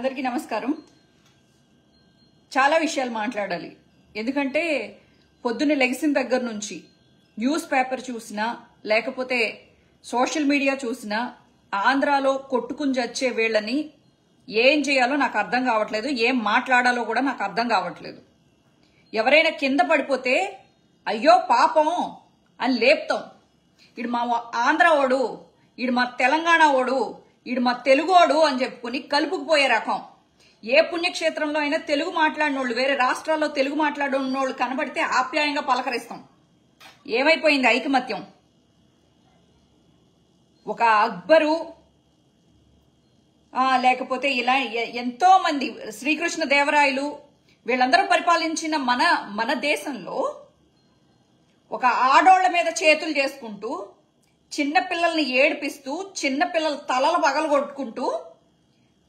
అందరికీ నమస్కారం. చాలా విషయాలు మాట్లాడాలి. ఎందుకంటే పొద్దున్న లెగిసిన దగ్గర నుంచి న్యూస్ పేపర్ చూసినా లేకపోతే సోషల్ మీడియా చూసినా ఆంధ్రాలో కొట్టుకుని చచ్చే వీళ్ళని ఏం చేయాలో నాకు అర్థం కావట్లేదు, ఏం మాట్లాడాలో కూడా నాకు అర్థం కావట్లేదు. ఎవరైనా కింద పడిపోతే అయ్యో పాపం అని లేపుతాం. ఇడు మా ఆంధ్ర ఓడు, ఇడు మా తెలంగాణ ఓడు, ఇడు మా తెలుగోడు అని చెప్పుకుని కలుపుకుపోయే రకం. ఏ పుణ్యక్షేత్రంలో అయినా తెలుగు మాట్లాడినోళ్ళు, వేరే రాష్ట్రాల్లో తెలుగు మాట్లాడినోళ్ళు కనబడితే ఆప్యాయంగా పలకరిస్తాం. ఏమైపోయింది ఐకమత్యం? ఒక అక్బరు లేకపోతే ఇలా ఎంతో మంది శ్రీకృష్ణ దేవరాయలు వీళ్ళందరూ పరిపాలించిన మన దేశంలో ఒక ఆడోళ్ల మీద చేతులు చేసుకుంటూ, చిన్నపిల్లల్ని ఏడిపిస్తూ, చిన్నపిల్లల తలలు పగలగొట్టుకుంటూ,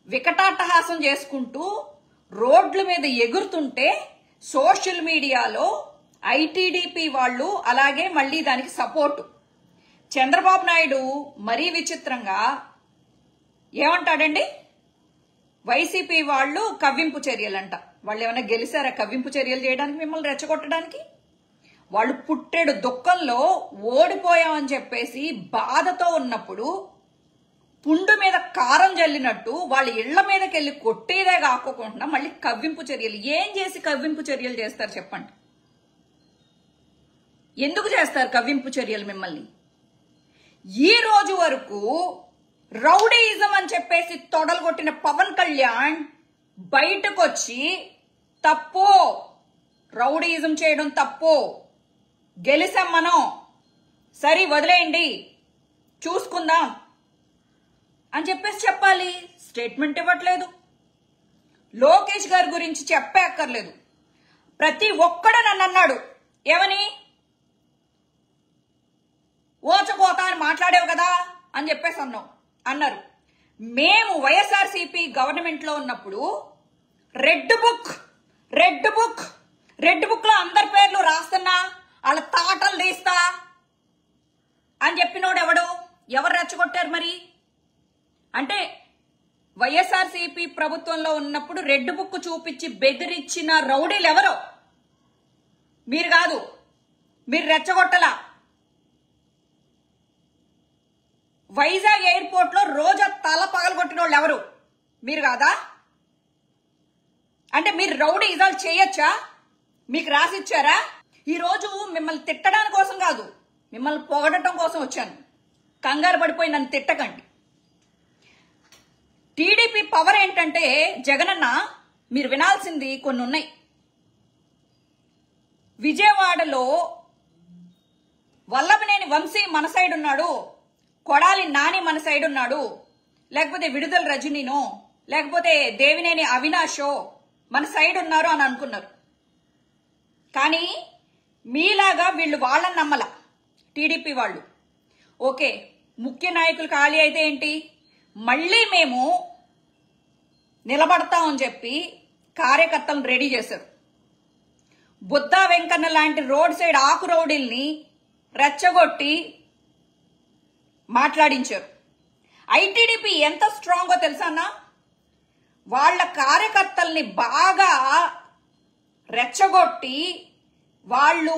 వికటాట్టహాసం చేసుకుంటూ రోడ్ల మీద ఎగురుతుంటే సోషల్ మీడియాలో ఐటీడీపీ వాళ్ళు అలాగే మళ్ళీ దానికి సపోర్టు. చంద్రబాబు నాయుడు మరీ విచిత్రంగా ఏమంటాడండి, వైసీపీ వాళ్ళు కవ్వింపు చర్యలంట. వాళ్ళు ఏమైనా గెలిచారా కవ్వింపు చర్యలు చేయడానికి, మిమ్మల్ని రెచ్చగొట్టడానికి? వాళ్ళు పుట్టెడు దుఃఖంలో ఓడిపోయామని చెప్పేసి బాధతో ఉన్నప్పుడు పుండు మీద కారం జల్లినట్టు వాళ్ళ ఇళ్ల మీదకి వెళ్ళి కొట్టేదే కాకోకుండా మళ్ళీ కవ్వింపు చర్యలు. ఏం చేసి కవ్వింపు చర్యలు చేస్తారు చెప్పండి? ఎందుకు చేస్తారు కవ్వింపు చర్యలు మిమ్మల్ని? ఈ రోజు వరకు రౌడీయిజం అని చెప్పేసి తొడలు కొట్టిన పవన్ కళ్యాణ్ బయటకు వచ్చి తప్పు, రౌడీయిజం చేయడం తప్పు, గెలిసాం మనం, సరే వదిలేయండి చూసుకుందాం అని చెప్పేసి చెప్పాలి. స్టేట్మెంట్ ఇవ్వట్లేదు. లోకేష్ గారి గురించి చెప్పే అక్కర్లేదు. ప్రతి ఒక్కడు నన్ను అన్నాడు, ఏమని ఓచకోతా అని మాట్లాడేవు కదా అని చెప్పేసి అన్నారు. మేము వైఎస్ఆర్సీపీ గవర్నమెంట్ లో ఉన్నప్పుడు రెడ్ బుక్ లో అందరి పేర్లు రాస్తున్నా, వాళ్ళ తాటలు తీస్తా అని చెప్పినోడు ఎవరు రెచ్చగొట్టారు మరి? అంటే వైఎస్ఆర్సీపీ ప్రభుత్వంలో ఉన్నప్పుడు రెడ్ బుక్ చూపించి బెదిరించిన రౌడీలు ఎవరో? మీరు కాదు, మీరు రెచ్చగొట్టలా. వైజాగ్ ఎయిర్పోర్ట్ లో రోజా తల పగలగొట్టిన వాళ్ళు ఎవరు? మీరు కాదా? అంటే మీరు రౌడీ ఇజాలు చేయొచ్చా? మీకు రాసిచ్చారా? ఈ రోజు మిమ్మల్ని తిట్టడానికి కోసం కాదు, మిమ్మల్ని పొగడటం కోసం వచ్చాను. కంగారు పడిపోయి నన్ను తిట్టకండి. టీడీపీ పవర్ ఏంటంటే, జగనన్న మీరు వినాల్సింది కొన్ని ఉన్నాయి. విజయవాడలో వల్లభనేని వంశీ మన సైడ్ ఉన్నాడు, కొడాలి నాని మన సైడ్ ఉన్నాడు, లేకపోతే విడుదల రజనీనో లేకపోతే దేవినేని అవినాషో మన సైడ్ ఉన్నారు అని అనుకున్నారు. కానీ మీలాగా వీళ్ళు వాళ్ళని నమ్మల. టీడీపీ వాళ్ళు ఓకే ముఖ్య నాయకులు ఖాళీ అయితే ఏంటి, మళ్ళీ మేము నిలబడతామని చెప్పి కార్యకర్తలను రెడీ చేశారు. బుద్ధా వెంకన్న లాంటి రోడ్ సైడ్ ఆకు రౌడీల్ని రెచ్చగొట్టి మాట్లాడించారు. ఐటీడీపీ ఎంత స్ట్రాంగో తెలుసా అన్న? వాళ్ళ కార్యకర్తల్ని బాగా రెచ్చగొట్టి వాళ్ళు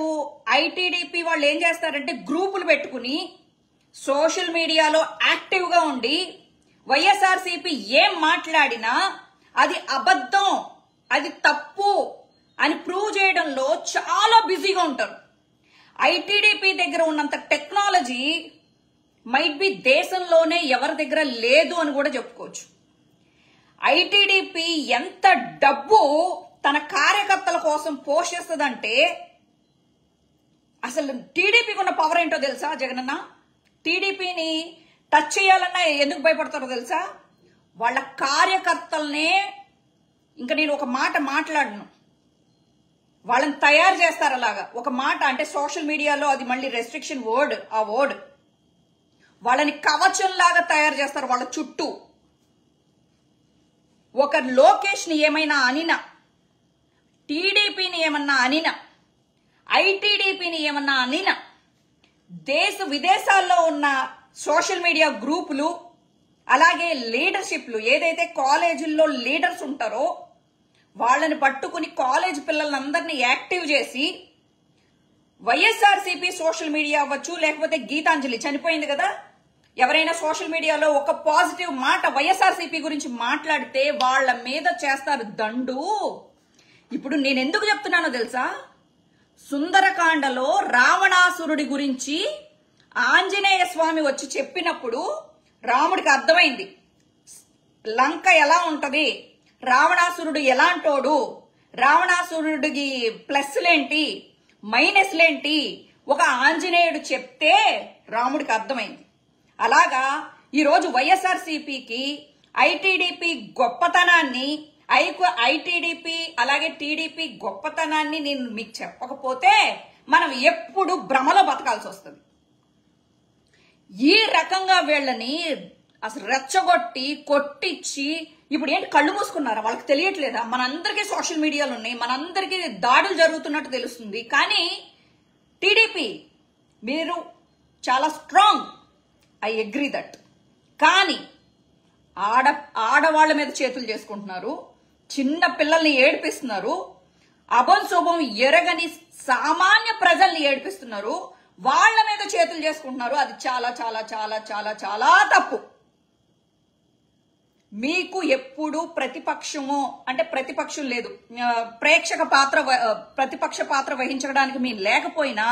ఐటీడీపీ వాళ్ళు ఏం చేస్తారంటే గ్రూపులు పెట్టుకుని సోషల్ మీడియాలో యాక్టివ్ గా ఉండి వైఎస్ఆర్సీపీ ఏం మాట్లాడినా అది అబద్ధం, అది తప్పు అని ప్రూవ్ చేయడంలో చాలా బిజీగా ఉంటారు. ఐటీడీపీ దగ్గర ఉన్నంత టెక్నాలజీ మైట్ బి దేశంలోనే ఎవరి దగ్గర లేదు అని కూడా చెప్పుకోవచ్చు. ఐటీడీపీ ఎంత డబ్బు తన కార్యకర్తల కోసం పోషిస్తుందంటే, అసలు టీడీపీకి ఉన్న పవర్ ఏంటో తెలుసా జగనన్న? టీడీపీని టచ్ చేయాలన్నా ఎందుకు భయపడతారో తెలుసా? వాళ్ళ కార్యకర్తలనే, ఇంకా నేను ఒక మాట మాట్లాడను, వాళ్ళని తయారు చేస్తారు అలాగా. ఒక మాట అంటే సోషల్ మీడియాలో అది మళ్ళీ రెస్ట్రిక్షన్ వర్డ్, ఆ వర్డ్ వాళ్ళని కవచంలాగా తయారు చేస్తారు. వాళ్ళ చుట్టూ ఒక లోకేష్ ని ఏమైనా అనినా, టీడీపీని ఏమన్నా అనినా, ఐటీడీపీని ఏమన్నా అనినా, దేశ విదేశాల్లో ఉన్న సోషల్ మీడియా గ్రూపులు అలాగే లీడర్షిప్లు ఏదైతే కాలేజీల్లో లీడర్స్ ఉంటారో వాళ్ళని పట్టుకుని కాలేజ్ పిల్లలందరినీ యాక్టివ్ చేసి వైఎస్ఆర్సీపీ సోషల్ మీడియా అవ్వచ్చు, లేకపోతే గీతాంజలి చనిపోయింది కదా, ఎవరైనా సోషల్ మీడియాలో ఒక పాజిటివ్ మాట వైఎస్ఆర్సీపీ గురించి మాట్లాడితే వాళ్ళ మీద చేస్తారు దండు. ఇప్పుడు నేను ఎందుకు చెప్తున్నానో తెలుసా? సుందరకాండలో రావణాసురుడి గురించి ఆంజనేయ స్వామి వచ్చి చెప్పినప్పుడు రాముడికి అర్థమైంది లంక ఎలా ఉంటది, రావణాసురుడు ఎలాంటోడు, రావణాసురుడికి ప్లస్లేంటి మైనస్లేంటి ఒక ఆంజనేయుడు చెప్తే రాముడికి అర్థమైంది. అలాగా ఈరోజు వైఎస్ఆర్సీపీకి ఐటీడీపీ గొప్పతనాన్ని ఐటీడీపీ అలాగే టీడీపీ గొప్పతనాన్ని నేను మీకు చెప్పకపోతే మనం ఎప్పుడు భ్రమలో బతకాల్సి వస్తుంది. ఈ రకంగా వీళ్ళని అసలు రెచ్చగొట్టి కొట్టించి ఇప్పుడు ఏంటి కళ్ళు మూసుకున్నారా? వాళ్ళకి తెలియట్లేదా? మనందరికీ సోషల్ మీడియాలు ఉన్నాయి, మనందరికీ దాడులు జరుగుతున్నట్టు తెలుస్తుంది. కానీ టీడీపీ మీరు చాలా స్ట్రాంగ్, ఐ అగ్రీ దట్. కానీ ఆడవాళ్ల మీద చేతులు చేసుకుంటున్నారు, చిన్న పిల్లల్ని ఏడిపిస్తున్నారు, అభం శుభం ఎరగని సామాన్య ప్రజల్ని ఏడిపిస్తున్నారు, వాళ్ళ మీద చేతులు చేసుకుంటున్నారు. అది చాలా చాలా చాలా చాలా చాలా తప్పు. మీకు ఎప్పుడు ప్రతిపక్షము అంటే ప్రతిపక్షం లేదు, ప్రతిపక్ష పాత్ర వహించడానికి మేము లేకపోయినా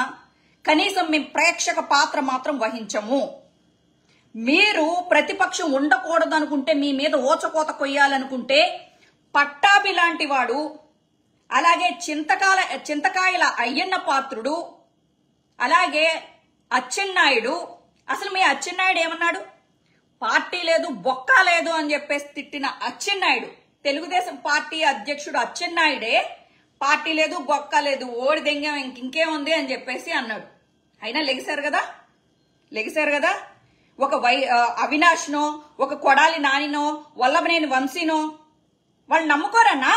కనీసం మేము ప్రేక్షక పాత్ర మాత్రం వహించము. మీరు ప్రతిపక్షం ఉండకూడదు అనుకుంటే, మీ మీద ఓచకోత కొయ్యాలనుకుంటే పట్టాభి లాంటి వాడు, అలాగే చింతకాయల అయ్యన్న పాత్రుడు, అలాగే అచ్చెన్నాయుడు. అసలు మీ అచ్చెన్నాయుడు ఏమన్నాడు? పార్టీ లేదు బొక్క లేదు అని చెప్పేసి తిట్టిన అచ్చెన్నాయుడు, తెలుగుదేశం పార్టీ అధ్యక్షుడు అచ్చెన్నాయుడే పార్టీ లేదు బొక్క లేదు ఓడి దెంగం ఇంకేముంది అని చెప్పేసి అన్నాడు. అయినా లెగిశారు కదా. ఒక అవినాష్నో, ఒక కొడాలి నానినో, వల్లభనేని వంశీనో వాళ్ళు నమ్ముకోరన్నా?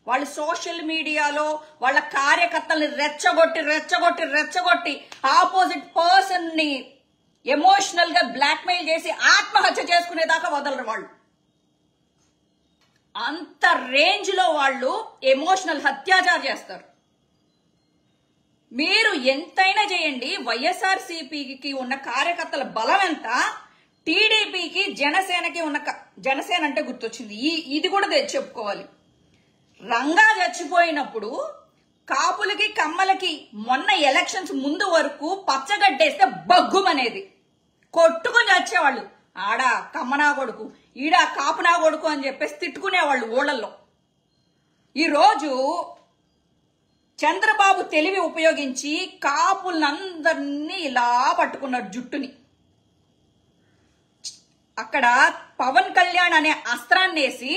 వాళ్ళు సోషల్ మీడియాలో వాళ్ళ కార్యకర్తల్ని రెచ్చగొట్టి ఆపోజిట్ పర్సన్ ని ఎమోషనల్ గా బ్లాక్మెయిల్ చేసి ఆత్మహత్య చేసుకునేదాకా వదలరు వాళ్ళు. అంత రేంజ్ లో వాళ్ళు ఎమోషనల్ అత్యాచారం చేస్తారు. మీరు ఎంతైనా చేయండి, వైఎస్ఆర్సీపీకి ఉన్న కార్యకర్తల బలం ఎంత, టీడీపీకి జనసేనకి ఉన్న జనసేన అంటే గుర్తొచ్చింది, ఇది కూడా చెప్పుకోవాలి. రంగా చచ్చిపోయినప్పుడు కాపులకి కమ్మలకి మొన్న ఎలక్షన్స్ ముందు వరకు పచ్చగడ్డేస్తే బగ్గుమనేది, కొట్టుకుని వచ్చేవాళ్ళు. ఆడ కమ్మనా కొడుకు, ఈడ కాపునా కొడుకు అని చెప్పేసి తిట్టుకునేవాళ్ళు ఊళ్ళల్లో. ఈరోజు చంద్రబాబు తెలివి ఉపయోగించి కాపులందరినీ ఇలా పట్టుకున్నాడు జుట్టుని. అక్కడ పవన్ కళ్యాణ్ అనే అస్త్రాన్ని వేసి,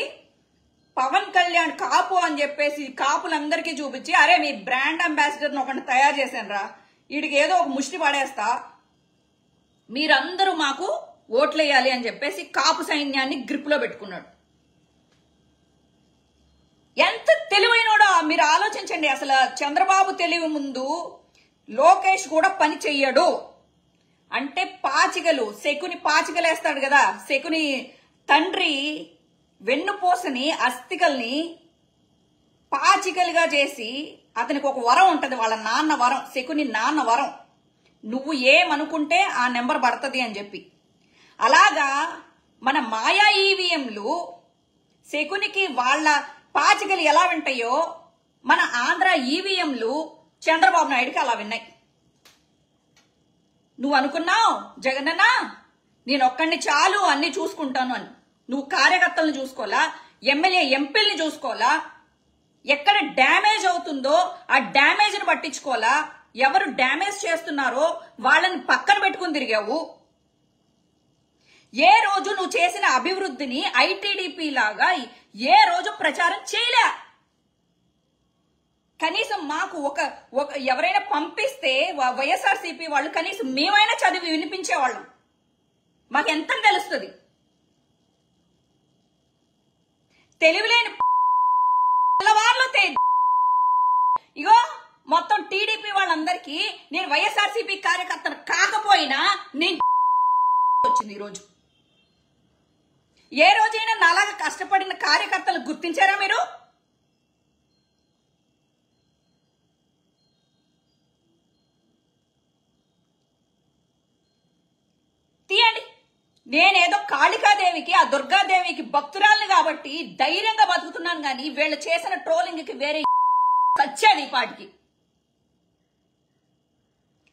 పవన్ కళ్యాణ్ కాపు అని చెప్పేసి కాపులందరికీ చూపించి, అరే మీ బ్రాండ్ అంబాసిడర్ ఒకటి తయారు చేశాను రా, వీడికి ఏదో ఒక ముష్టి పడేస్తా, మీరందరూ మాకు ఓట్లేయాలి అని చెప్పేసి కాపు సైన్యాన్ని గ్రిప్ లో పెట్టుకున్నాడు. ఎంత తెలివైనోడో మీరు ఆలోచించండి. అసలు చంద్రబాబు తెలివి ముందు లోకేష్ కూడా పని చెయ్యడు. అంటే శకుని పాచికలేస్తాడు కదా, శకుని తండ్రి వెన్నుపూసని అస్థికల్ని పాచికలుగా చేసి, అతనికి ఒక వరం ఉంటది, వాళ్ళ నాన్న వరం, శకుని నాన్న వరం, నువ్వు ఏమనుకుంటే ఆ నెంబర్ పడుతుంది అని చెప్పి. అలాగా మన మాయా ఈవీఎంలు శకునికి వాళ్ళ పాచికలు ఎలా వింటాయో మన ఆంధ్ర ఈవీఎంలు చంద్రబాబు నాయుడుకి అలా విన్నాయి. నువ్వు అనుకున్నావు జగనన్న నేను ఒక్కడిని చాలు అన్ని చూసుకుంటాను అని. నువ్వు కార్యకర్తలను చూసుకోవాలా, ఎమ్మెల్యే ఎంపీల్ని చూసుకోవాలా, ఎక్కడ డ్యామేజ్ అవుతుందో ఆ డ్యామేజ్ ని పట్టించుకోవాలా, ఎవరు డ్యామేజ్ చేస్తున్నారో వాళ్ళని పక్కన పెట్టుకుని తిరిగావు. ఏ రోజు నువ్వు చేసిన అభివృద్ధిని ఐటీడీపీ లాగా ఏ రోజు ప్రచారం చేయలే. కనీసం మాకు ఒక ఎవరైనా పంపిస్తే వైఎస్ఆర్సీపీ వాళ్ళు కనీసం మేమైనా చదివి వినిపించేవాళ్ళం, మాకు ఎంత తెలుస్తుంది. తెలివిలేని వాళ్ళ ఇగో మొత్తం టీడీపీ వాళ్ళందరికీ నేను వైఎస్ఆర్సీపీ కార్యకర్తను కాకపోయినా నేను వచ్చింది ఈరోజు. ఏ రోజైనా నాలాగా కష్టపడిన కార్యకర్తలు గుర్తించారా మీరు? తీయండి. నేనేదో కాళికాదేవికి, ఆ దుర్గాదేవికి భక్తురాల్ని కాబట్టి ధైర్యంగా బతుకుతున్నాను గాని వీళ్ళు చేసిన ట్రోలింగ్ కి వేరే సచ్చేది పాటికి.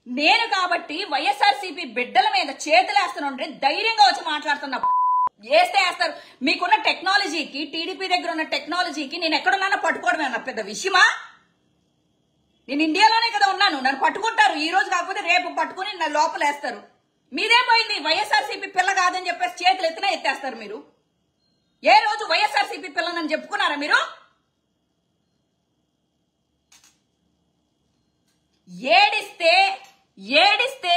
నేను కాబట్టి వైఎస్ఆర్సీపీ బిడ్డల మీద చేతులేస్తానంటే ధైర్యంగా వచ్చి మాట్లాడుతున్నా. వేస్తే వేస్తారు. మీకున్న టెక్నాలజీకి, టీడీపీ దగ్గర ఉన్న టెక్నాలజీకి నేను ఎక్కడున్నానో పట్టుకోవడమే అన్న పెద్ద విషయమా? నేను ఇండియాలోనే కదా ఉన్నాను. నన్ను పట్టుకుంటారు. ఈ రోజు కాకపోతే రేపు పట్టుకుని నా లోపలేస్తారు. మీదేం పోయింది? వైఎస్ఆర్సీపీ పిల్ల కాదని చెప్పేసి చేతులు ఎత్తినా ఎత్తేస్తారు మీరు. ఏ రోజు వైఎస్ఆర్సీపీ పిల్లనని చెప్పుకున్నారా మీరు? ఏడిస్తే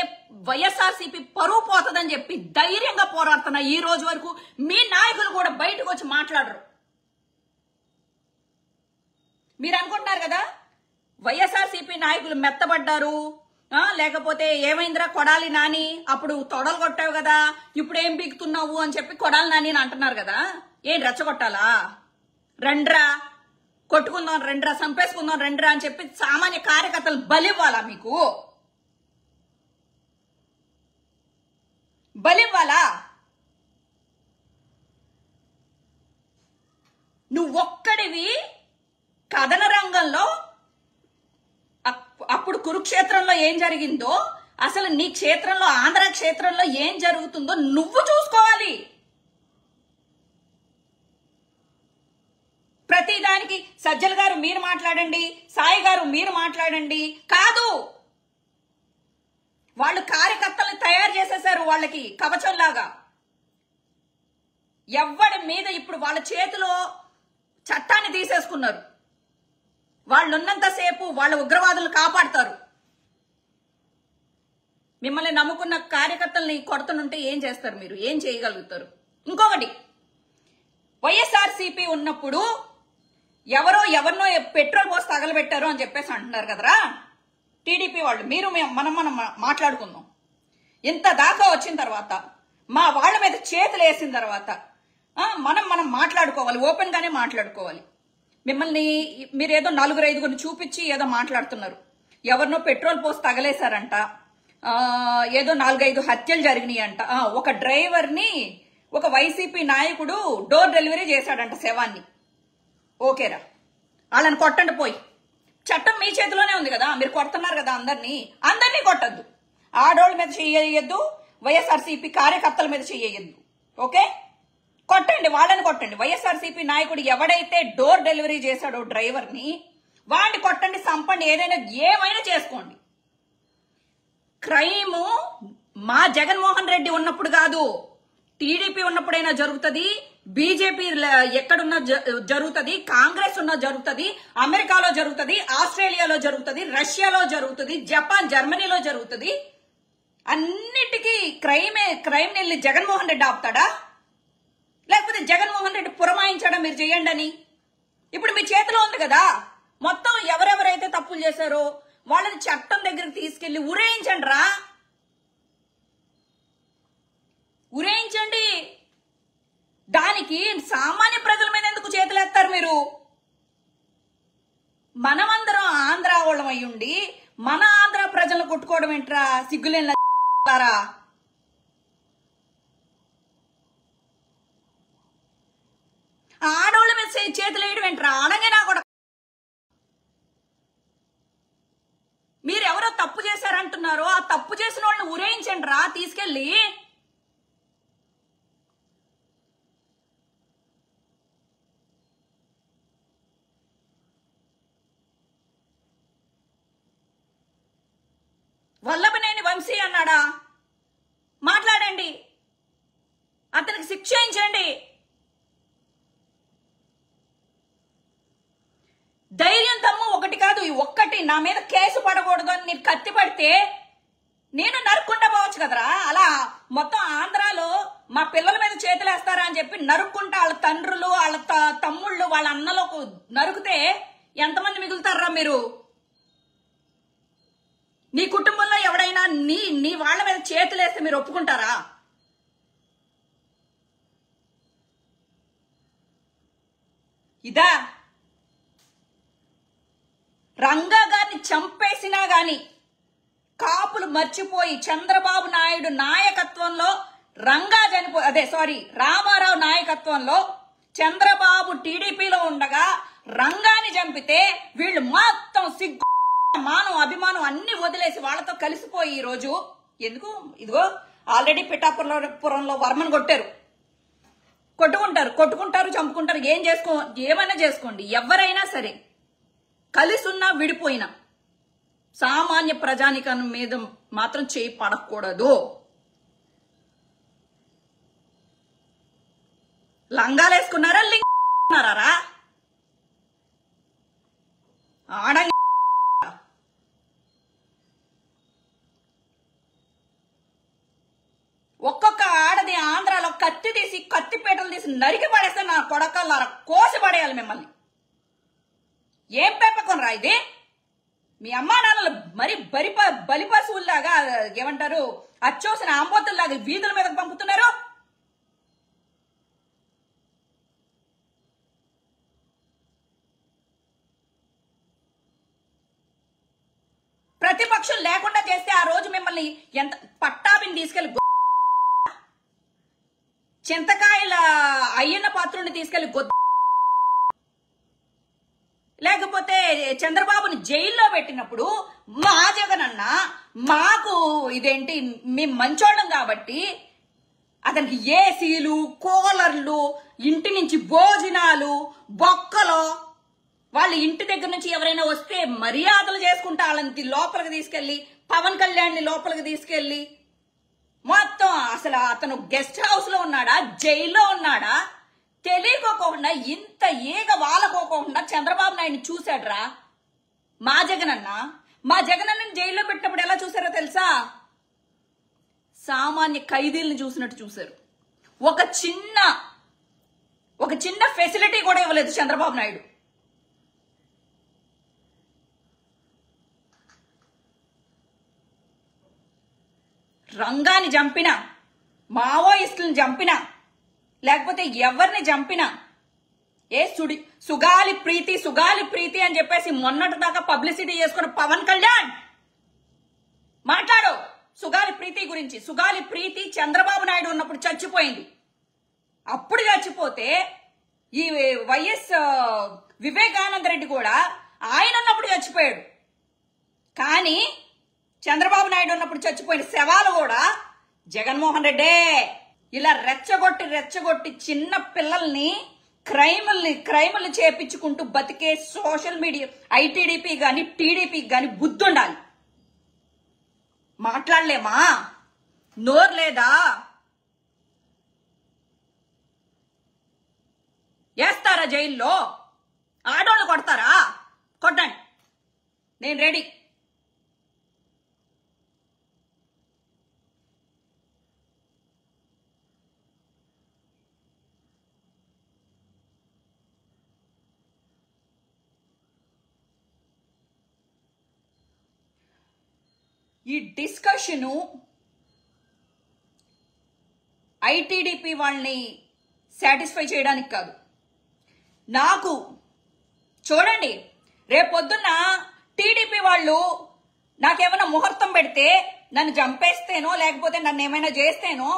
వైఎస్ఆర్సీపీ పరువు పోతుందని చెప్పి ధైర్యంగా పోరాడుతున్నా. ఈ రోజు వరకు మీ నాయకులు కూడా బయటకు వచ్చి మాట్లాడరు. మీరు అనుకుంటున్నారు కదా వైఎస్ఆర్సీపీ నాయకులు మెత్తబడ్డారు, లేకపోతే ఏమైందిరా కొడాలి నాని, అప్పుడు తొడలు కొట్టావు కదా, ఇప్పుడు ఏం బిగుతున్నావు అని చెప్పి కొడాలి నాని అని అంటున్నారు కదా. ఏం రెచ్చగొట్టాలా? రండ్రా కొట్టుకుందాం, రండ్రా చంపేసుకుందాం, రండ్రా అని చెప్పి సామాన్య కార్యకర్తలు బలివ్వాలా? మీకు బలివ్వాలా? నువ్వొక్కడివి కథన రంగంలో అప్పుడు కురుక్షేత్రంలో ఏం జరిగిందో, అసలు నీ క్షేత్రంలో, ఆంధ్ర క్షేత్రంలో ఏం జరుగుతుందో నువ్వు చూసుకోవాలి. ప్రతిదానికి సజ్జల్ గారు మీరు మాట్లాడండి, సాయి గారు మీరు మాట్లాడండి కాదు. వాళ్ళు కార్యకర్తల్ని తయారు చేసేశారు, వాళ్ళకి కవచంలాగా. ఎవడి మీద ఇప్పుడు వాళ్ళ చేతిలో చట్టాన్ని తీసేసుకున్నారు. వాళ్ళు ఉన్నంతసేపు వాళ్ళ ఉగ్రవాదులు కాపాడతారు. మిమ్మల్ని నమ్ముకున్న కార్యకర్తల్ని కొడుతుంటే ఏం చేస్తారు మీరు? ఏం చేయగలుగుతారు? ఇంకొకటి, వైఎస్ఆర్సీపీ ఉన్నప్పుడు ఎవరినో పెట్రోల్ పోసి తగలబెట్టారు అని చెప్పేసి అంటున్నారు కదరా టీడీపీ వాళ్ళు. మీరు మనం మాట్లాడుకుందాం. ఇంత దాకా వచ్చిన తర్వాత, మా వాళ్ళ మీద చేతులు వేసిన తర్వాత మనం మాట్లాడుకోవాలి, ఓపెన్ గానే మాట్లాడుకోవాలి. మిమ్మల్ని మీరేదో 4-5 చూపించి ఏదో మాట్లాడుతున్నారు. ఎవరినో పెట్రోల్ పోసి తగలేశారంట, ఏదో 4-5 హత్యలు జరిగినాయి అంట. ఒక డ్రైవర్ని ఒక వైసీపీ నాయకుడు డోర్ డెలివరీ చేశాడంట శవాన్ని. ఓకేరా, వాళ్ళని కొట్టండి పోయి. చట్టం మీ చేతిలోనే ఉంది కదా, మీరు కొడుతున్నారు కదా అందరినీ కొట్టద్దు. ఆడోళ్ళ మీద చెయ్యొద్దు, వైఎస్ఆర్సీపీ కార్యకర్తల మీద చెయ్యొద్దు. ఓకే, కొట్టండి, వాళ్ళని కొట్టండి. వైఎస్ఆర్సీపీ నాయకుడు ఎవడైతే డోర్ డెలివరీ చేశాడో డ్రైవర్ని, వాడిని కొట్టండి, చంపండి, ఏమైనా చేసుకోండి. క్రైమ్ మా జగన్మోహన్ రెడ్డి ఉన్నప్పుడు కాదు, టీడీపీ ఉన్నప్పుడైనా జరుగుతుంది, బీజేపీ ఎక్కడున్నా జరుగుతుంది, కాంగ్రెస్ ఉన్నా జరుగుతుంది, అమెరికాలో జరుగుతుంది, ఆస్ట్రేలియాలో జరుగుతుంది, రష్యాలో జరుగుతుంది, జపాన్ జర్మనీలో జరుగుతుంది. అన్నిటికీ క్రైమ్ వెళ్ళి జగన్మోహన్ రెడ్డి ఆపుతాడా? లేకపోతే జగన్మోహన్ రెడ్డి పురమాయించాడా మీరు చేయండి అని? ఇప్పుడు మీ చేతిలో ఉంది కదా, మొత్తం ఎవరెవరైతే తప్పులు చేశారో వాళ్ళని చట్టం దగ్గరికి తీసుకెళ్లి ఉరేయించండి రా, ఉరేయించండి. దానికి సామాన్య ప్రజల మీద ఎందుకు చేతులేస్తారు మీరు? మనమందరం ఆంధ్ర వాళ్ళం అయ్యుండి మన ఆంధ్ర ప్రజలను కొట్టుకోవడం ఏంట్రా? సిగ్గులేరా? ఆడవాళ్ళ మీద చేతులు వేయడం ఏంట్రా? అనగానే కూడా మీరెవరో తప్పు చేశారంటున్నారో ఆ తప్పు చేసిన వాళ్ళని ఉరేయించండి రా తీసుకెళ్ళి. వల్లభనేని వంశీ అన్నాడా? మాట్లాడండి, అతనికి శిక్ష చేయించండి. ధైర్యం తమ్ము ఒకటి కాదు, ఒక్కటి నా మీద కేసు పడకూడదు అని నీకు కత్తి పడితే నేను నరుక్కుండా పోవచ్చు కదరా. అలా మొత్తం ఆంధ్రాలో మా పిల్లల మీద చేతులేస్తారా అని చెప్పి నరుక్కుంటా వాళ్ళ తండ్రులు, వాళ్ళ తమ్ముళ్ళు, వాళ్ళ అన్నలకు నరుకుతే ఎంతమంది మిగులుతారా మీరు? నీ కుటుంబంలో ఎవడైనా నీ వాళ్ళ మీద చేతులేస్తే మీరు ఒప్పుకుంటారా? ఇదా? రంగా గారిని చంపేసినా గాని కాపులు మర్చిపోయి చంద్రబాబు నాయుడు నాయకత్వంలో రామారావు నాయకత్వంలో చంద్రబాబు టీడీపీలో ఉండగా రంగాని చంపితే వీళ్ళు మొత్తం సిగ్గు మానం అభిమానం అన్ని వదిలేసి వాళ్ళతో కలిసిపోయి ఈ రోజు ఎందుకు ఇదిగో ఆల్రెడీ పిఠాపురంలో వర్మను కొట్టుకుంటారు చంపుకుంటారు, ఏమైనా చేసుకోండి. ఎవరైనా సరే కలిసి ఉన్నా విడిపోయినా సామాన్య ప్రజానికం మీద మాత్రం చేయి పడకూడదు. లంగాలేసుకున్నారా లింగారా ఆడ ఒక్కొక్క ఆడది ఆంధ్రాలో కత్తిపీటలు తీసి నరికి పడేస్తే నా కొడకల్లారా కోసి పడేయాలి మిమ్మల్ని. ఏం పెంపకం రా ఇది? మీ అమ్మా నాన్నలు మరి బలిపశువుల్లాగా ఏమంటారు అచ్చోసిన ఆంబోతుల్లాగా వీధుల మీద పంపుతున్నారు. ప్రతిపక్షం లేకుండా చేస్తే ఆ రోజు మిమ్మల్ని ఎంత పట్టాభిని తీసుకెళ్లి చింతకాయల అయ్యన్న పాత్రుని తీసుకెళ్లి లేకపోతే చంద్రబాబుని జైల్లో పెట్టినప్పుడు మా జగనన్న మాకు ఇదేంటి మేము మంచోళ్ళం కాబట్టి అతనికి ఏసీలు కూలర్లు ఇంటి నుంచి భోజనాలు బొక్కలో వాళ్ళ ఇంటి దగ్గర నుంచి ఎవరైనా వస్తే మర్యాదలు చేసుకుంటా వాళ్ళని లోపలికి తీసుకెళ్లి పవన్ కళ్యాణ్ ని లోపలికి తీసుకెళ్లి మొత్తం అసలు అతను గెస్ట్ హౌస్ లో ఉన్నాడా జైల్లో ఉన్నాడా తెలియకోకుండా ఇంత ఈగ వాలకోకుండా చంద్రబాబు నాయుడిని చూశాడ్రా మా జగనన్నని జైల్లో పెట్టినప్పుడు ఎలా చూసారో తెలుసా? సామాన్య ఖైదీలను చూసినట్టు చూశారు. ఒక చిన్న ఫెసిలిటీ కూడా ఇవ్వలేదు చంద్రబాబు నాయుడు. రంగాన్ని చంపినా మావోయిస్టులను చంపినా లేకపోతే ఎవరిని చంపినా సుగాలి ప్రీతి అని చెప్పేసి మొన్నటి దాకా పబ్లిసిటీ చేసుకున్న పవన్ కళ్యాణ్ మాట్లాడు సుగాలి ప్రీతి గురించి. సుగాలి ప్రీతి చంద్రబాబు నాయుడు ఉన్నప్పుడు చచ్చిపోయింది. అప్పుడు చచ్చిపోతే ఈ వైఎస్ వివేకానంద రెడ్డి కూడా ఆయన ఉన్నప్పుడు చచ్చిపోయాడు. కానీ చంద్రబాబు నాయుడు ఉన్నప్పుడు చచ్చిపోయిన శవాలు కూడా జగన్మోహన్ రెడ్డే. ఇలా రెచ్చగొట్టి చిన్న పిల్లల్ని క్రైముల్ని చేపించుకుంటూ బతికే సోషల్ మీడియా ఐటీడీపీ గాని టీడీపీ గాని బుద్ధి ఉండాలి. మాట్లాడలేమా? నోరు లేదా? వేస్తారా జైల్లో? ఆడోళ్ళు కొడతారా? కొట్టండి, నేను రెడీ. ఈ డిస్కషను ఐటీడీపీ వాళ్ళని సాటిస్ఫై చేయడానికి కాదు. నాకు చూడండి, రేపొద్దున్న టీడీపీ వాళ్ళు నాకేమైనా ముహూర్తం పెడితే నన్ను చంపేస్తేనో లేకపోతే నన్ను ఏమైనా చేస్తేనో,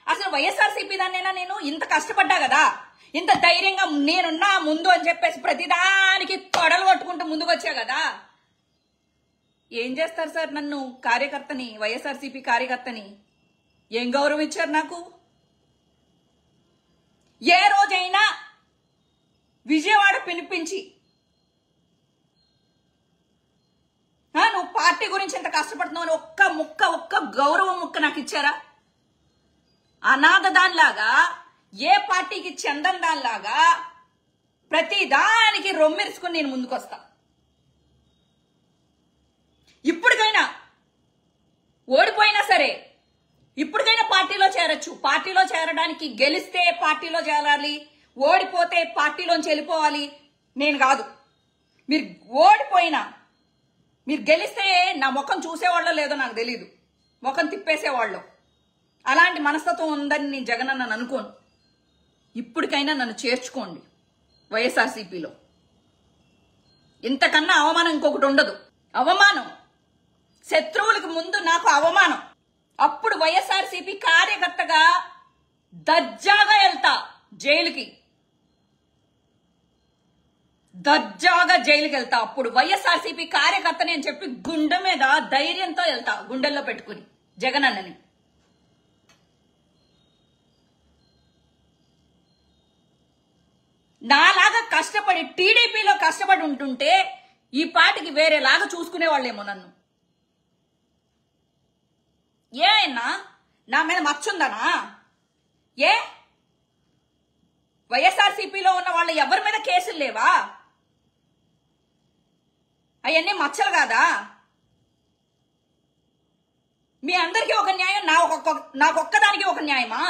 అసలు వైఎస్ఆర్సీపీ దాన్నైనా నేను ఇంత కష్టపడ్డా కదా, ఇంత ధైర్యంగా నేనున్నా ముందు అని చెప్పేసి ప్రతిదానికి తొడలు కొట్టుకుంటూ ముందుకు వచ్చా కదా. ఏం చేస్తారు సార్? నన్ను కార్యకర్తని, వైఎస్ఆర్సీపీ కార్యకర్తని ఏం గౌరవం ఇచ్చారు నాకు? ఏ రోజైనా విజయవాడ పిలిపించి నువ్వు పార్టీ గురించి ఎంత కష్టపడుతున్నావు అని ఒక్క గౌరవం ముక్క నాకు ఇచ్చారా? అనాథ దానిలాగా, ఏ పార్టీకి చెందని దానిలాగా ప్రతి దానికి రొమ్మెరుచుకుని నేను ముందుకొస్తా. ఇప్పటికైనా ఓడిపోయినా సరే ఇప్పటికైనా పార్టీలో చేరొచ్చు. పార్టీలో చేరడానికి గెలిస్తే పార్టీలో చేరాలి, ఓడిపోతే పార్టీలోంచి వెళ్ళిపోవాలి నేను కాదు. మీరు ఓడిపోయినా మీరు గెలిస్తే నా ముఖం చూసేవాళ్ళో లేదో నాకు తెలీదు, ముఖం తిప్పేసేవాళ్ళు. అలాంటి మనస్తత్వం ఉందని నేను జగనన్న అనుకోను. ఇప్పటికైనా నన్ను చేర్చుకోండి. వైఎస్ఆర్సీపీలో. ఇంతకన్నా అవమానం ఇంకొకటి ఉండదు. అవమానం, శత్రువులకు ముందు నాకు అవమానం. అప్పుడు వైఎస్ఆర్సీపీ కార్యకర్తగా దర్జాగా వెళ్తా జైలుకి, వెళ్తా. అప్పుడు వైఎస్ఆర్సీపీ కార్యకర్తని అని చెప్పి గుండె మీద ధైర్యంతో వెళ్తా, గుండెల్లో పెట్టుకుని జగనన్నని. నాలాగా కష్టపడి టీడీపీలో కష్టపడి ఉంటుంటే ఈ పాటికి వేరేలాగా చూసుకునేవాళ్ళేమో నన్ను. ఏ అన్నా నా మీద మచ్చుందనా? ఏ వైఎస్ఆర్సీపీలో ఉన్న వాళ్ళ ఎవరి మీద కేసులు లేవా? అవన్నీ మచ్చలు కాదా? మీ అందరికీ ఒక న్యాయం, నాకొక్కదానికి ఒక న్యాయమా?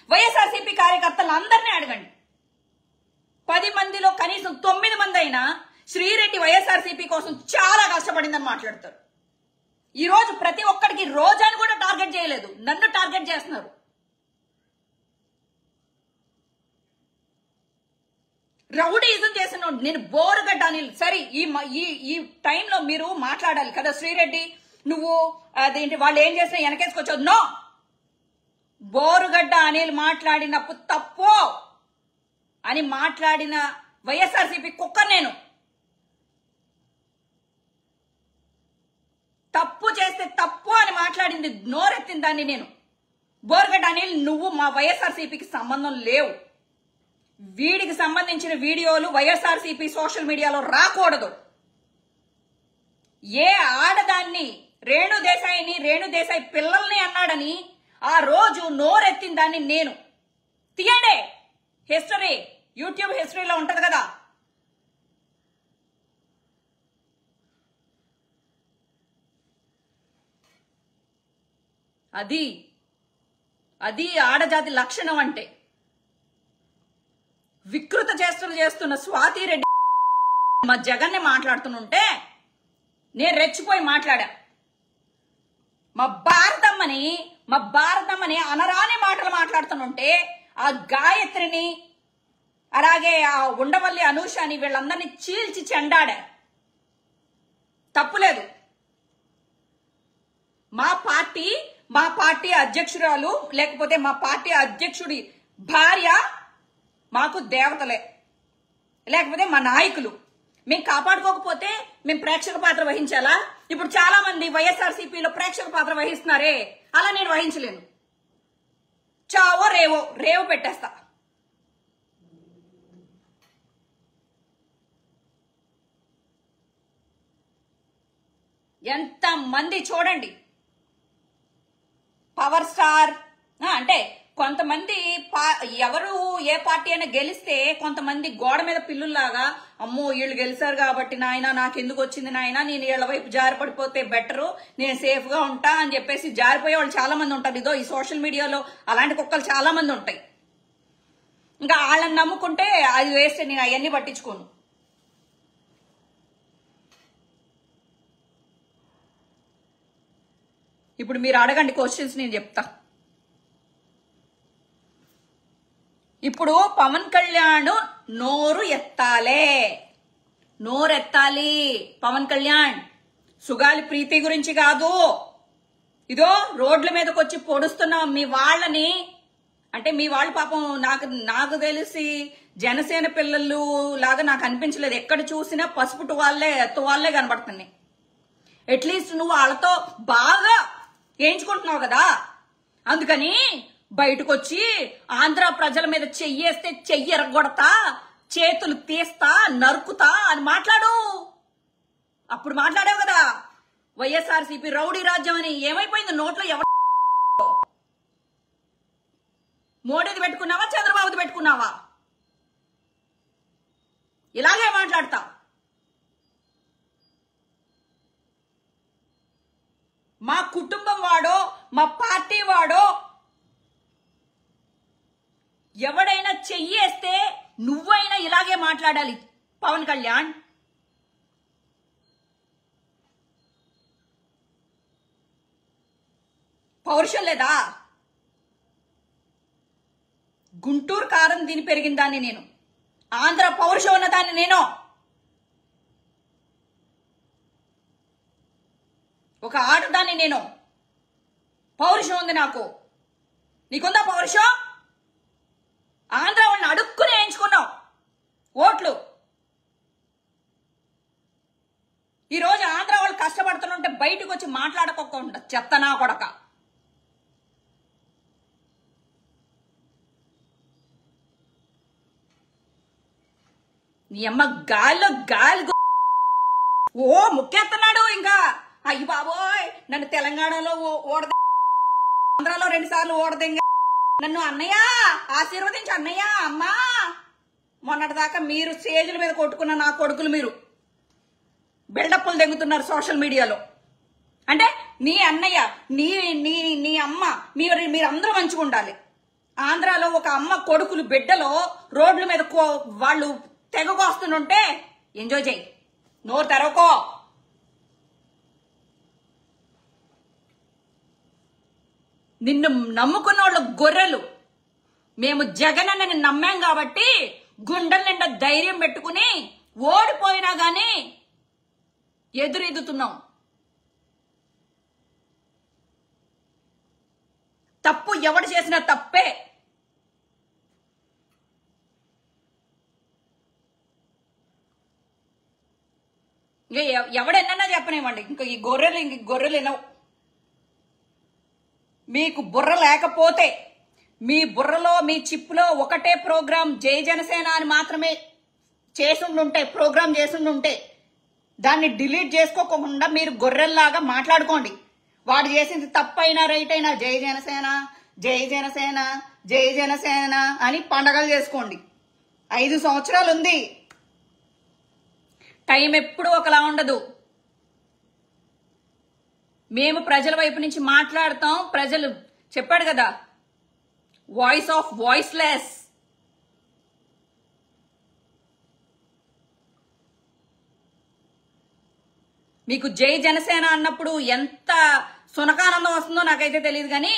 వైఎస్ఆర్సీపీ కార్యకర్తలు అందరినీ అడగండి. 10 మందిలో కనీసం 9 మంది అయినా శ్రీరెడ్డి వైఎస్ఆర్సీపీ కోసం చాలా కష్టపడిందని మాట్లాడతారు. ఈ రోజు ప్రతి ఒక్కడికి రోజాని కూడా టార్గెట్ చేయలేదు, నన్ను టార్గెట్ చేస్తున్నారు. రౌడీజం చేసిన నేను బోరుగడ్డ అనిల్. సరే, ఈ టైంలో మీరు మాట్లాడాలి కదా, శ్రీరెడ్డి నువ్వు అదేంటి వాళ్ళు ఏం చేసినా వెనకేసుకొచ్చావు. నో, బోరుగడ్డ అనిల్ మాట్లాడినప్పుడు తప్పు అని మాట్లాడిన వైఎస్ఆర్సీపీ కుక్క నేను. తప్పు చేస్తే తప్పు అని మాట్లాడింది, నోరెత్తిన దాన్ని నేను. బోరుగడ్డ అనిల్, నువ్వు మా వైఎస్ఆర్సీపీకి సంబంధం లేవు. వీడికి సంబంధించిన వీడియోలు వైఎస్ఆర్సీపీ సోషల్ మీడియాలో రాకూడదు. ఏ ఆడదాన్ని రేణుదేశాయి పిల్లల్ని అన్నాడని ఆ రోజు నోరెత్తిన దాన్ని నేను. తీయండి, హిస్టరీ యూట్యూబ్ హిస్టరీలో ఉంటది కదా. అది ఆడజాతి లక్షణం అంటే. వికృత చేష్టలు చేస్తున్న స్వాతి రెడ్డి మా జగన్ని మాట్లాడుతుంటే నేను రెచ్చిపోయి మాట్లాడా. మా భారతమ్మని అనరాని మాటలు మాట్లాడుతుంటే ఆ గాయత్రిని అలాగే ఆ ఉండవల్లి అనూషని వీళ్ళందరినీ చీల్చి చెండాడా. తప్పులేదు. మా పార్టీ అధ్యక్షురాలు లేకపోతే మా పార్టీ అధ్యక్షుడి భార్య మాకు దేవతలే, లేకపోతే మా నాయకులు. మేము కాపాడుకోకపోతే మేము ప్రేక్షక పాత్ర వహించాలా? ఇప్పుడు చాలా మంది వైఎస్ఆర్సీపీలో ప్రేక్షక పాత్ర వహిస్తున్నారే, అలా నేను వహించలేను. చావో రేవో పెట్టేస్తా. ఎంత మంది చూడండి, పవర్ స్టార్ అంటే కొంతమంది ఎవరు ఏ పార్టీ అయినా గెలిస్తే కొంతమంది గోడ మీద పిల్లుల్లాగా, అమ్మో వీళ్ళు గెలిచారు కాబట్టి నాయన నాకెందుకు వచ్చింది నాయన, నేను వీళ్ళ వైపు జారిపడిపోతే బెటరు, నేను సేఫ్ గా ఉంటా అని చెప్పేసి జారిపోయే వాళ్ళు చాలా మంది ఉంటారు. ఇదో ఈ సోషల్ మీడియాలో అలాంటి కుక్కలు చాలా మంది ఉంటాయి. ఇంకా వాళ్ళని నమ్ముకుంటే అది వేస్తే నేను అవన్నీ పట్టించుకోను. ఇప్పుడు మీరు అడగండి క్వశ్చన్స్, నేను చెప్తా. ఇప్పుడు పవన్ కళ్యాణ్ నోరెత్తాలి. పవన్ కళ్యాణ్ సుగాలి ప్రీతి గురించి కాదు. ఇదో రోడ్ల మీదకి వచ్చి పొడుస్తున్న మీ వాళ్ళని, అంటే మీ వాళ్ళు పాపం నాకు తెలిసి జనసేన పిల్లలు లాగా నాకు అనిపించలేదు. ఎక్కడ చూసినా పసుపు తువాళ్లే కనబడుతున్నాయి. అట్లీస్ట్ నువ్వు వాళ్ళతో బాగా వేయించుకుంటున్నావు కదా, అందుకని బయటకు వచ్చి ఆంధ్ర ప్రజల మీద చెయ్యేస్తే చెయ్యి ఎరగొడతా, చేతులు తీస్తా, నరుకుతా అని మాట్లాడు. అప్పుడు మాట్లాడావు కదా వైఎస్ఆర్సీపీ రౌడీ రాజ్యం అని. ఏమైపోయింది నోట్లో? ఎవరు మోడీది పెట్టుకున్నావా, చంద్రబాబుది పెట్టుకున్నావా? ఇలాగే మాట్లాడతా. మా కుటుంబం వాడో మా పార్టీ వాడో ఎవడైనా చెయ్యేస్తే నువ్వైనా ఇలాగే మాట్లాడాలి పవన్ కళ్యాణ్. పౌరుషం లేదా? గుంటూరు కారం దీని పెరిగిందాన్ని నేను. ఆంధ్ర పౌరుషం ఉన్నదాన్ని నేను. ఒక ఆడదాన్ని నేను. పౌరుషం ఉంది నాకు. నీకుందా పౌరుషం? ఆంధ్ర వాళ్ళని అడుక్కుని వేయించుకున్నావు ఓట్లు. ఈరోజు ఆంధ్ర వాళ్ళు కష్టపడుతుంటే బయటకు వచ్చి మాట్లాడుకోకుండా చెత్తనా కొడక. నీ అమ్మ గాలిలో గాలి ఓ ముక్కెత్తన్నాడు. ఇంకా అయ్యి బాబోయ్ నన్ను తెలంగాణలో ఓడద, ఆంధ్రాలో 2 సార్లు ఓడదెంగ, నన్ను అన్నయ్య ఆశీర్వదించి అన్నయ్య అమ్మా. మొన్నటిదాకా మీరు స్టేజ్ల మీద కొట్టుకున్న నా కొడుకులు మీరు బిల్డప్లు దెంగుతున్నారు సోషల్ మీడియాలో. అంటే నీ అన్నయ్య నీ నీ నీ అమ్మ మీరందరూ మంచిగా ఉండాలి. ఆంధ్రాలో ఒక అమ్మ కొడుకులు బిడ్డలో రోడ్ల మీద వాళ్ళు తెగకొస్తుంటే ఎంజాయ్ చేయి. నోరు తెరవకో. నిన్ను నమ్ముకున్న వాళ్ళు గొర్రెలు. మేము జగన్ అన్నని నమ్మాం కాబట్టి గుండెల నిండా ధైర్యం పెట్టుకుని ఓడిపోయినా గాని ఎదురెదుతున్నాం. తప్పు ఎవడు చేసినా తప్పే. ఇంకా ఎవడెన్నా చెప్పనివ్వండి. ఇంకా ఈ గొర్రెలు వినవు. మీకు బుర్ర లేకపోతే మీ బుర్రలో మీ చిప్లో ఒకటే ప్రోగ్రాం జై జనసేన అని మాత్రమే ప్రోగ్రాం చేసుండుంటే దాన్ని డిలీట్ చేసుకోకుండా మీరు గొర్రెల్లాగా మాట్లాడుకోండి. వాడు చేసింది తప్పైనా రైట్ అయినా జై జనసేన జై జనసేన జై జనసేన అని పండగలు చేసుకోండి. 5 సంవత్సరాలు ఉంది. టైం ఎప్పుడూ ఒకలా ఉండదు. మేము ప్రజల వైపు నుంచి మాట్లాడతాం. ప్రజలు చెప్పాడు కదా, వాయిస్ ఆఫ్ వాయిస్లెస్. మీకు జై జనసేన అన్నప్పుడు ఎంత సునకానందం వస్తుందో నాకైతే తెలియదు, కానీ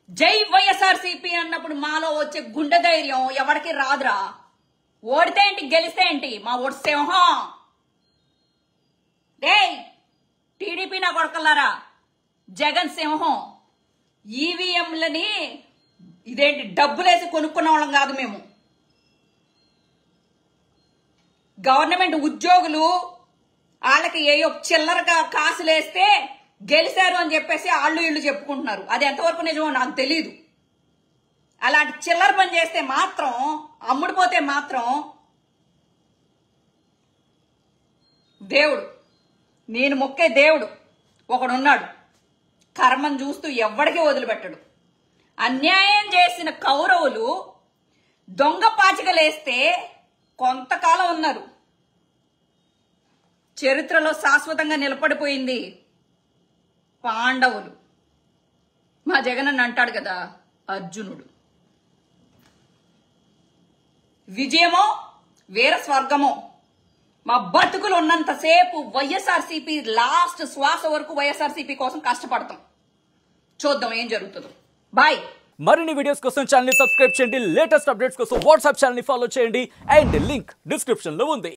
జై వైఎస్ఆర్సీపీ అన్నప్పుడు మాలో వచ్చే గుండె ధైర్యం ఎవరికి రాదురా. ఓడితే ఏంటి గెలిస్తే ఏంటి, మా ఓటు సింహం. డేయ్ టీడీపీ నా కొడకల్లారా, జగన్ సింహం. ఈవీఎంలని ఇదేంటి డబ్బులేసి కొనుక్కున్న వాళ్ళం కాదు మేము. గవర్నమెంట్ ఉద్యోగులు వాళ్ళకి ఏయో చిల్లరగా కాసులేస్తే గెలిచారు అని చెప్పేసి వాళ్ళు ఇళ్ళు చెప్పుకుంటున్నారు. అది ఎంతవరకు నిజమో నాకు తెలీదు. అలాంటి చిల్లర పని చేస్తే మాత్రం, అమ్ముడిపోతే మాత్రం దేవుడు, నేను మొక్కే దేవుడు ఒకడున్నాడు. కర్మం చూస్తూ ఎవ్వడికి వదిలిపెట్టడు. అన్యాయం చేసిన కౌరవులు దొంగ పాచికలేస్తే కొంతకాలం ఉన్నారు. చరిత్రలో శాశ్వతంగా నిలబడిపోయింది పాండవులు. మా జగన్ అని అంటాడు కదా అర్జునుడు. విజయమో వీర స్వర్గమో. మా బతుకులు ఉన్నంతసేపు వైఎస్ఆర్సీపీ లాస్ట్ శ్వాస వరకు వైఎస్ఆర్సీపీ కోసం కష్టపడతాం. చూద్దాం ఏం జరుగుతుందో. బాయ్. మరిన్ని వీడియోస్ కోసం ఛానల్ ని సబ్స్క్రైబ్ చేయండి. లేటెస్ట్ అప్డేట్స్ కోసం వాట్సాప్ ఛానల్ ని ఫాలో చేయండి. అండ్ లింక్ డిస్క్రిప్షన్ లో ఉంది.